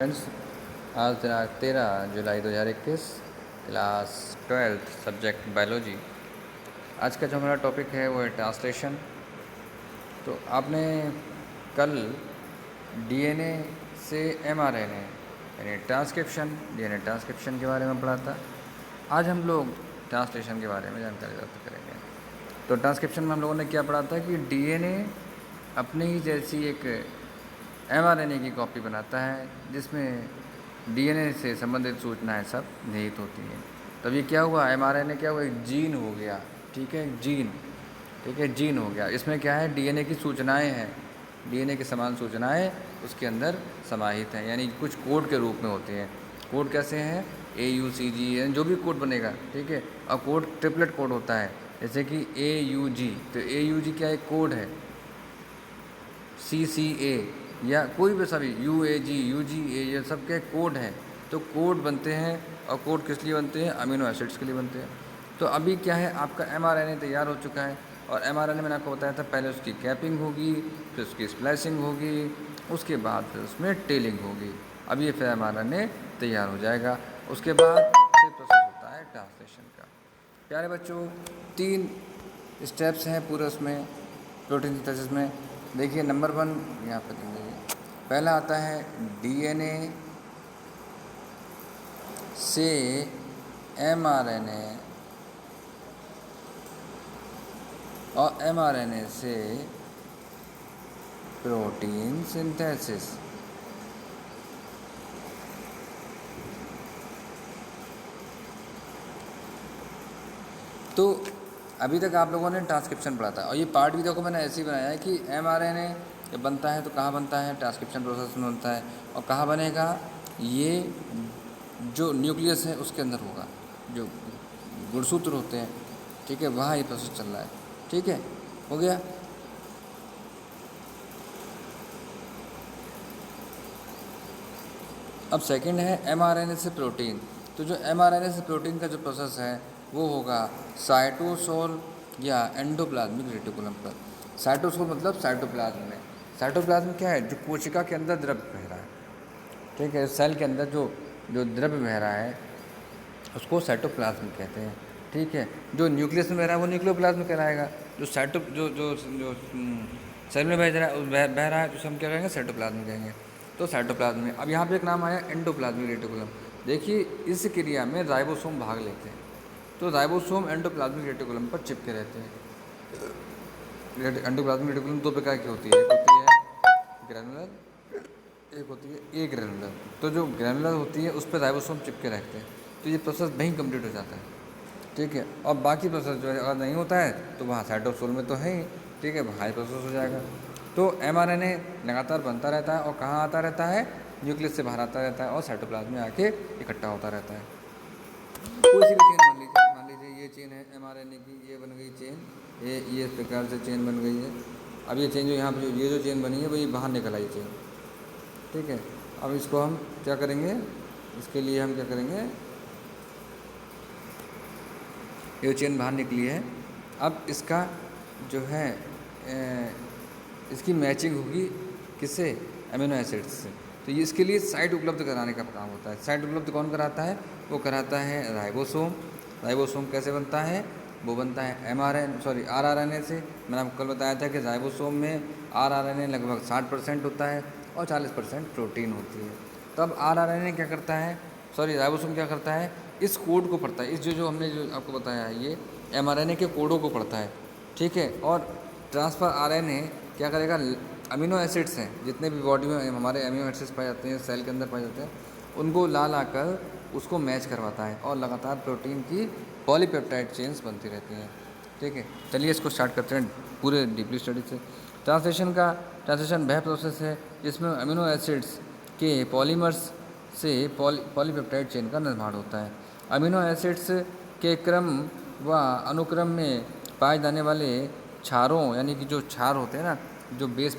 Friends, आज दिनांक 13 जुलाई 2021, class 12th subject biology. आज का जो हमारा टॉपिक है वो है ट्रांसलेशन। तो आपने कल डीएनए से एमआरएनए यानी डीएनए ट्रांसक्रिप्शन के बारे में पढ़ा था। आज हम लोग ट्रांसलेशन के बारे में जानकारी प्राप्त करेंगे। तो ट्रांसक्रिप्शन में हम लोगों ने क्या पढ़ा था कि डीएनए अपने ही जैसी एक एमआरएनए की कॉपी बनाता है जिसमें डीएनए से संबंधित सूचनाएं सब निहित होती हैं। तब ये क्या हुआ, एमआरएनए क्या हुआ, एक जीन हो गया। ठीक है, जीन हो गया। इसमें क्या है, डीएनए की सूचनाएं हैं, डीएनए के समान सूचनाएं उसके अंदर समाहित हैं, यानी कुछ कोड के रूप में होते हैं। कोड कैसे हैं, AUCG जो भी कोड बनेगा, ठीक है। और कोड ट्रिपलेट कोड होता है, जैसे कि AUG। तो AUG क्या एक कोड है, CCA या कोई भी सभी UAG UGA ये सब के कोड हैं। तो कोड बनते हैं, और कोड किस लिए बनते हैं, अमीनो एसिड्स के लिए बनते हैं। तो अभी क्या है, आपका एमआरएनए तैयार हो चुका है, और एमआरएनए मैंने आपको बताया था पहले उसकी कैपिंग होगी, फिर उसकी स्प्लाइसिंग होगी, उसके बाद फिर उसमें टेलिंग होगी। अब ये फिर एमआरएनए तैयार हो जाएगा। उसके बाद फिर प्रोसेस होता है ट्रांसलेशन का। प्यारे बच्चों, 3 स्टेप्स हैं पूरे उसमें प्रोटीन सिंथेसिस में। देखिए नंबर 1 यहाँ पर देखिए, पहला आता है डीएनए से एमआरएनए और एमआरएनए से प्रोटीन सिंथेसिस। तो अभी तक आप लोगों ने ट्रांसक्रिप्शन पढ़ा था, और ये पार्ट भी देखो मैंने ऐसे ही बनाया है कि एमआरएनए जब बनता है तो कहाँ बनता है, ट्रांसक्रिप्शन प्रोसेस में बनता है। और कहाँ बनेगा, ये जो न्यूक्लियस है उसके अंदर होगा, जो गुणसूत्र होते हैं, ठीक है, वहाँ ये प्रोसेस चल रहा है। ठीक है, हो गया। अब सेकंड है एमआरएनए से प्रोटीन। तो जो एमआरएनए से प्रोटीन का जो प्रोसेस है वो होगा साइटोसोल या एंडोप्लाज्मिक रेटिकुलम पर। साइटोसोल मतलब साइटोप्लाज्म में। साइटोप्लाज्म क्या है, जो कोशिका के अंदर द्रव्य बह रहा है, ठीक है, सेल के अंदर जो जो द्रव्य बह रहा है उसको साइटोप्लाज्म कहते हैं। ठीक है, जो न्यूक्लियस में बह रहा है वो न्यूक्लियोप्लाज्म कहलाएगा। जो साइटो जो जो जो सेल में बह रहा है तो हम क्या कहेंगे, साइटोप्लाज्म कहेंगे। तो साइटोप्लाज्म में अब यहाँ पे एक नाम आया एंडोप्लाज्मिक रेटिकुलम। देखिए इस क्रिया में राइबोसोम भाग लेते हैं। तो राइबोसोम एंडोप्लाज्मिक रेटिकुलम पर चिपके रहते हैं। एंडोप्लाज्मिक रेटिकुलम 2 प्रकार की होती है, एक होती है ग्रैनुलर, एक होती है ए ग्रैनुलर। तो जो ग्रैनुलर होती है उस पर राइबोसोम चिपके रहते हैं, तो ये प्रोसेस वहीं कंप्लीट हो जाता है। ठीक है, और बाकी प्रोसेस जो है अगर नहीं होता है तो वहाँ साइटोसोल में तो है ही, ठीक है, वहाँ ही प्रोसेस हो जाएगा। तो एमआरएनए लगातार बनता रहता है, और कहाँ आता रहता है, न्यूक्लियस से बाहर आता रहता है और साइटोप्लाज्म में आके इकट्ठा होता रहता है। कोई सी भी चेन मान लीजिए ये चेन है एमआरएनए की, ये बन गई चेन, ये इस प्रकार से चेन बन गई है। अब ये चेन जो यहाँ पर ये जो चेन बनी है वही बाहर निकल आई चेन। ठीक है, अब इसको हम क्या करेंगे, इसके लिए हम क्या करेंगे, ये चेन बाहर निकली है, अब इसका जो है इसकी मैचिंग होगी किससे, अमीनो एसिड्स से। तो ये इसके लिए साइट उपलब्ध कराने का काम होता है। साइट उपलब्ध कौन कराता है, वो कराता है राइबोसोम। राइबोसोम कैसे बनता है, वो बनता है आरआरएनए से। मैंने आपको कल बताया था कि राइबोसोम में आरआरएनए लगभग 60% होता है और 40% प्रोटीन होती है। तब आरआरएनए क्या करता है, राइबोसोम क्या करता है, इस कोड को पढ़ता है, इस जो हमने जो आपको बताया है ये एमआरएनए के कोडों को पढ़ता है। ठीक है, और ट्रांसफ़र आरएनए क्या करेगा, अमीनो एसिड्स हैं जितने भी बॉडी में हमारे अमीनो एसिड्स पाए जाते हैं, सेल के अंदर पाए जाते हैं, उनको ला कर उसको मैच करवाता है, और लगातार प्रोटीन की पॉलीपेप्टाइड चेन्स बनती रहती हैं। ठीक है, चलिए इसको स्टार्ट करते हैं पूरे डीपली स्टडी से। ट्रांसलेशन वह प्रोसेस है जिसमें अमीनो एसिड्स के पॉलीमर्स से पॉलीपेप्टाइड चेन का निर्माण होता है। अमीनो एसिड्स के क्रम व अनुक्रम में पाए जाने वाले क्षारों, यानी कि जो क्षार होते हैं ना, जो बेस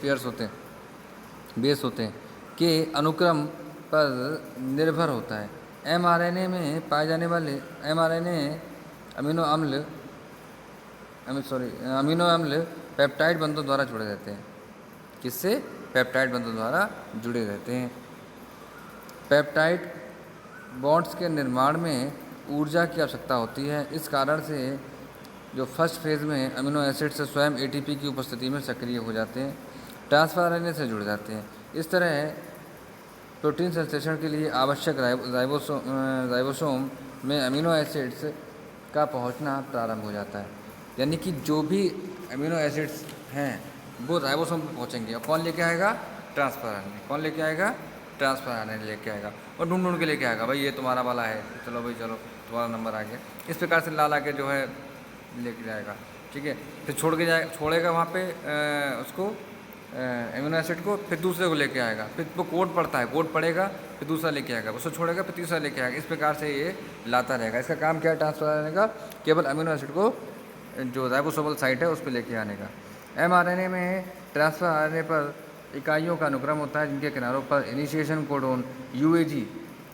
होते हैं के अनुक्रम पर निर्भर होता है। एमआरएनए में पाए जाने वाले अमीनो अम्ल पेप्टाइड बंधों द्वारा जुड़े रहते हैं। किससे, पेप्टाइड बंधों द्वारा जुड़े रहते हैं। पेप्टाइड बॉन्ड्स के निर्माण में ऊर्जा की आवश्यकता होती है। इस कारण से जो फर्स्ट फेज़ में अमीनो एसिड्स स्वयं एटीपी की उपस्थिति में सक्रिय हो जाते हैं, ट्रांसफर आरएनए से जुड़ जाते हैं। इस तरह प्रोटीन संश्लेषण के लिए आवश्यक राइबोसोम में अमीनो एसिड्स का पहुंचना प्रारंभ हो जाता है। यानी कि जो भी अमीनो एसिड्स हैं वो राइबोसोम पर पहुंचेंगे और कौन लेके आएगा? Transfer RNA. कौन लेके आएगा? ट्रांसफर आरएनए लेके आएगा और ढूंढ ढूंढ के लेके आएगा, भाई ये तुम्हारा वाला है, चलो भाई चलो तुम्हारा नंबर आ गया। इस प्रकार से ला के जो है लेके जाएगा, ठीक है। फिर छोड़ेगा वहाँ पे उसको एमिनो एसिड को, फिर दूसरे को लेके आएगा, फिर वो कोड पढ़ता है, कोड पढ़ेगा, फिर दूसरा लेके आएगा, उसको छोड़ेगा, फिर तीसरा लेके आएगा। इस प्रकार से ये लाता रहेगा। इसका काम क्या है? ट्रांसफर आने का, केवल अमीनो एसिड को जो राइबोसोमल साइट है उस पर लेके आने का। एमआरएनए में ट्रांसफर आने पर इकाइयों का अनुक्रम होता है जिनके किनारों पर इनिशिएशन कोडोन यूएजी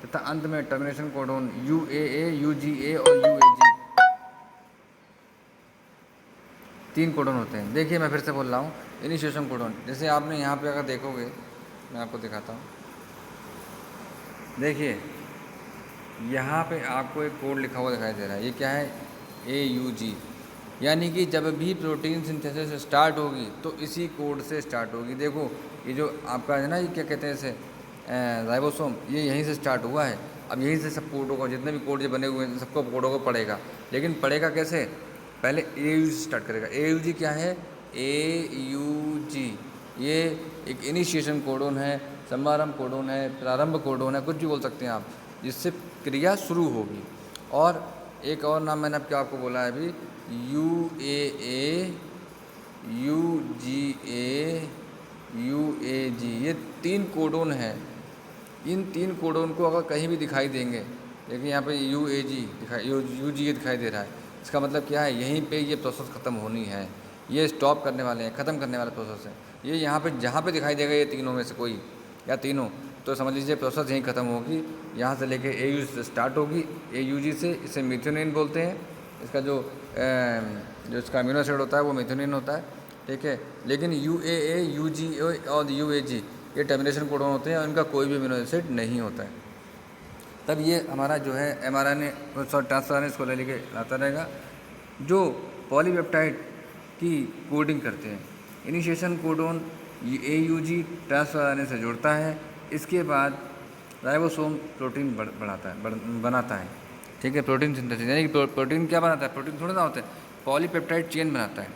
तथा अंत में टर्मिनेशन कोडोन यूएए, यूजीए और यूएजी 3 कोडोन होते हैं। देखिए मैं फिर से बोल रहा हूँ, इनिशिएशन कोडोन, जैसे आपने यहाँ पे अगर देखोगे, मैं आपको दिखाता हूँ, देखिए यहाँ पे आपको एक कोड लिखा हुआ दिखाई दे रहा है। ये क्या है? AUG। यानी कि जब भी प्रोटीन सिंथेसिस स्टार्ट होगी तो इसी कोड से स्टार्ट होगी। देखो ये जो आपका है ना, ये क्या कहते हैं इसे, राइबोसोम, ये यहीं से स्टार्ट हुआ है। अब यहीं से सब कोडों को, जितने भी कोड जो बने हुए हैं सबको कोडों को पढ़ेगा। लेकिन पढ़ेगा कैसे? पहले AUG से स्टार्ट करेगा। AUG क्या है? AUG ये एक इनिशिएशन कोडोन है, समारंभ कोडोन है, प्रारंभ कोडोन है, कुछ भी बोल सकते हैं आप, जिससे क्रिया शुरू होगी। और एक और नाम मैंने आपको बोला है अभी, UAA, UGA, UAG, ये 3 कोडोन हैं। इन 3 कोडोन को अगर कहीं भी दिखाई देंगे, देखिए यहाँ पे UGA दिखाई दे रहा है, इसका मतलब क्या है? यहीं पे ये प्रोसेस ख़त्म होनी है, ये स्टॉप करने वाले हैं, ख़त्म करने वाला प्रोसेस है। ये यहाँ पे जहाँ पे दिखाई देगा ये तीनों में से कोई या तीनों, तो समझ लीजिए प्रोसेस यहीं ख़त्म होगी। यहाँ से लेके AUG से स्टार्ट होगी, AUG से, इसे मेथियोनिन बोलते हैं। इसका जो इसका अमीनो एसिड होता है वो मेथियोनिन होता है, ठीक है। लेकिन UAA, UGA और UAG ये टर्मिनेशन कोडोन होते हैं और इनका कोई भी अमीनो एसिड नहीं होता है। तब ये हमारा जो है mRNA ट्रांसफर आरएनए इसको लेके लाता रहेगा, जो पॉलीपेप्टाइड की कोडिंग करते हैं। Initiation codon AUG transfer RNA से जुड़ता है। इसके बाद राइबोसोम प्रोटीन बनाता है, ठीक है। प्रोटीन सिंथेसिस, यानी कि प्रोटीन क्या बनाता है? प्रोटीन थोड़ा ना होता है, पॉलीपेप्टाइड चेन बनाता है,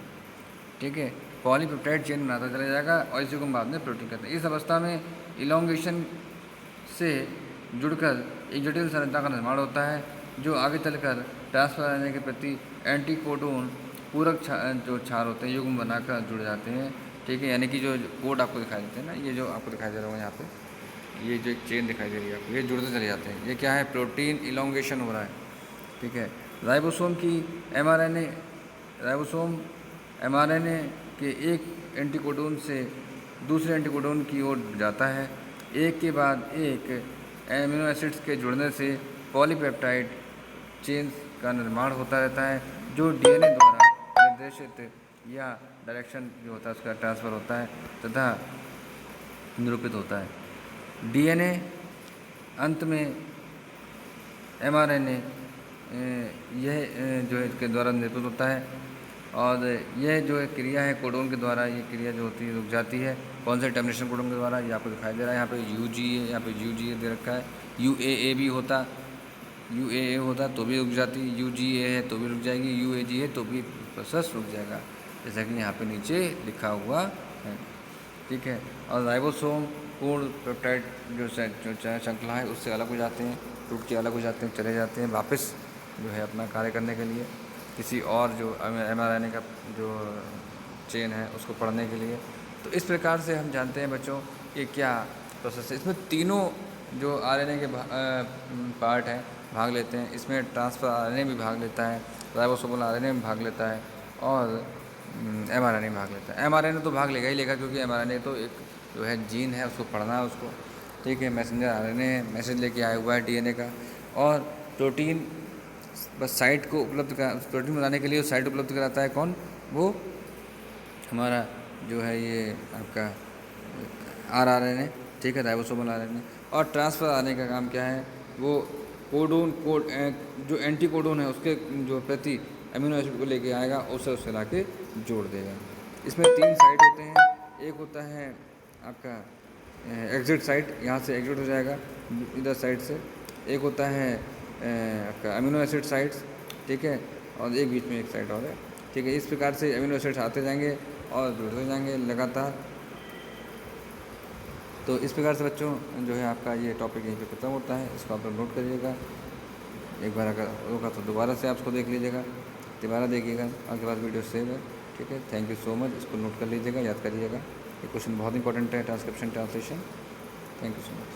ठीक है। पॉलीपेप्टाइड चेन बनाता चला जाएगा और इसी को बाद में प्रोटीन कहते हैं। इस अवस्था में इलॉन्गेशन से जुड़कर एक जटिल संरचना का निर्माण होता है, जो आगे चलकर ट्रांसफर आरएनए के प्रति एंटीकोडोन पूरक जो क्षार होते हैं युग्म बनाकर जुड़ जाते हैं, ठीक है। यानी कि जो कोड आपको दिखाई देते हैं ना, ये जो आपको दिखाई दे रहा है यहाँ पे, ये जो एक चेन दिखाई दे रही है आपको, ये जुड़ते चले जाते हैं। ये क्या है? प्रोटीन इलॉन्गेशन हो रहा है, ठीक है। राइबोसोम mRNA के एक एंटीकोडोन से दूसरे एंटीकोडोन की ओर जाता है। एक के बाद एक एमिनो एसिड्स के जुड़ने से पॉलीपेप्टाइड चेन्स का निर्माण होता रहता है, जो DNA द्वारा निर्देशित या डायरेक्शन जो होता है उसका ट्रांसफ़र होता है तथा निरूपित होता है। DNA अंत में mRNA यह जो है इसके द्वारा निरूपित होता है, और यह जो है क्रिया है कोडोन के द्वारा, ये क्रिया जो होती है रुक जाती है। कौन से? टर्मिनेशन कोडोन के द्वारा। ये आपको दिखाई दे रहा है यहाँ पे UGA, यहाँ पे UGA दे रखा है। UAA भी होता, UAA होता तो भी रुक जाती, UGA है तो भी रुक जाएगी, UAG है तो भी प्रोसेस रुक जाएगा, जैसा कि यहाँ पे नीचे लिखा हुआ है, ठीक है। और राइबोसोम पूर्ण पेप्टाइड जो श्रृंखला है उससे अलग हो जाते हैं, टूट के अलग हो जाते हैं, चले जाते हैं वापस जो है अपना कार्य करने के लिए किसी और जो mRNA का जो चेन है उसको पढ़ने के लिए। तो इस प्रकार से हम जानते हैं बच्चों कि क्या प्रोसेस है। इसमें तीनों जो RNA के पार्ट हैं भाग लेते हैं। इसमें ट्रांसफर RNA भी भाग लेता है, राइबोसोमल RNA भी भाग लेता है और mRNA भाग लेता है। mRNA तो भाग लेगा ही लेगा, क्योंकि mRNA तो एक जो है जीन है, उसको पढ़ना है उसको, ठीक है। मैसेंजर RNA मैसेज लेके आया हुआ है DNA का। और प्रोटीन बस साइट को प्रोटीन बनाने के लिए साइट उपलब्ध कराता है कौन? वो हमारा जो है ये आपका rRNA, ठीक है, राइबोसोमल RNA। और ट्रांसफ़र आने का काम क्या है, वो जो एंटी कोडोन है उसके जो प्रति अमीनो एसिड को लेके आएगा, उसे ला के जोड़ देगा। इसमें 3 साइड होते हैं। एक होता है आपका एग्ज़िट साइट, यहाँ से एग्ज़िट हो जाएगा इधर साइड से। एक होता है आपका अमीनो एसिड साइट्स, ठीक है, और एक बीच में एक साइड और है, ठीक है। इस प्रकार से अमीनो एसिड्स आते जाएंगे और जुड़ते जाएंगे लगातार। तो इस प्रकार से बच्चों जो है आपका ये टॉपिक यहीं पे ख़त्म होता है। इसको आप लोग नोट करिएगा, एक बार अगर होगा तो दोबारा से आप इसको देख लीजिएगा, दोबारा देखिएगा, आपके पास वीडियो सेव है, ठीक है। Thank you so much. इसको नोट कर लीजिएगा, याद करिएगा। ये क्वेश्चन बहुत इंपॉर्टेंट है, transcription translation. Thank you so much.